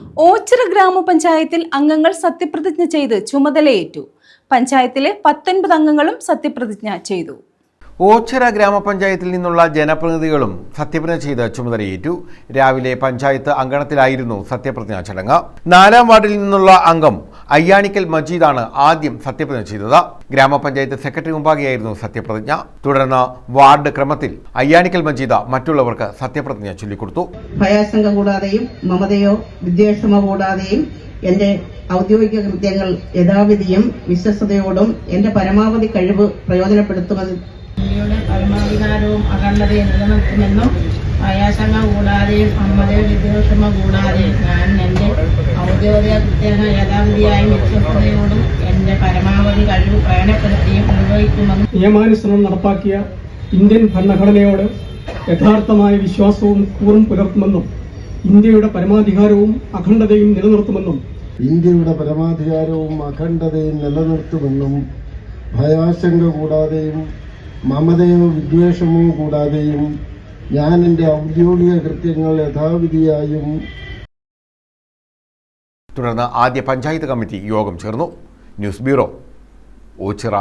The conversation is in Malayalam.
ഓച്ചിറ ഗ്രാമപഞ്ചായത്തിൽ അംഗങ്ങൾ സത്യപ്രതിജ്ഞ ചെയ്ത് ചുമതലയേറ്റു. പഞ്ചായത്തിലെ 19 അംഗങ്ങളും സത്യപ്രതിജ്ഞ ചെയ്തു. ഓച്ചിറ ഗ്രാമപഞ്ചായത്തിൽ നിന്നുള്ള ജനപ്രതിനിധികളും സത്യപ്രതിജ്ഞ ചെയ്ത് ചുമതലയേറ്റു. രാവിലെ പഞ്ചായത്ത് അങ്കണത്തിലായിരുന്നു സത്യപ്രതിജ്ഞാ ചടങ്ങ്. 4-ാം വാർഡിൽ നിന്നുള്ള അംഗം അയ്യാണിക്കൽ മജീദാണ് ആദ്യം സത്യപ്രതിജ്ഞ ചെയ്തത്. ഗ്രാമപഞ്ചായത്ത് സെക്രട്ടറി മുമ്പാകെയായിരുന്നു സത്യപ്രതിജ്ഞ. തുടർന്ന് വാർഡ് ക്രമത്തിൽ അയ്യാണിക്കൽ മജീദ് മറ്റുള്ളവർക്ക് സത്യപ്രതിജ്ഞ ചൊല്ലിക്കൊടുത്തു. ഭയാശങ്ക കൂടാതെയും മമതയോ വിദ്വേഷമോ കൂടാതെയും എന്റെ ഔദ്യോഗിക കൃത്യങ്ങൾ യഥാവിധിയും വിശ്വസ്തയോടും എന്റെ പരമാവധി കഴിവ് പ്രയോജനപ്പെടുത്തുമെന്ന് ഇന്ത്യയുടെ പരമാധികാരവും അഖണ്ഡതയും നിലനിർത്തുമെന്നും ഭയാശങ്ക കൂടാതെയും മമതയോ വിദ്വേഷമോ കൂടാതെയും ഞാൻ എന്റെ ഔദ്യോഗിക കൃത്യങ്ങൾ യഥാവിധിയായും വിശ്വസ്തയോടും എന്റെ പരമാവധി കഴിവ് പ്രയോജനപ്പെടുത്തിയും നിർവഹിക്കുമെന്നും നിയമാനുസരണം നടപ്പാക്കിയ ഇന്ത്യൻ ഭരണഘടനയോട് യഥാർത്ഥമായ വിശ്വാസവും കൂറും പുലർത്തുമെന്നും ഇന്ത്യയുടെ പരമാധികാരവും അഖണ്ഡതയും നിലനിർത്തുമെന്നും ഭയാശങ്ക കൂടാതെയും മമതയോ വിദ്വേഷമോ കൂടാതെയും ഞാൻ എൻ്റെ ഔദ്യോഗിക കൃത്യങ്ങൾ യഥാവിധിയായും. തുടർന്ന് ആദ്യ പഞ്ചായത്ത് കമ്മിറ്റി യോഗം ചേർന്നു. News bureau, Ochira.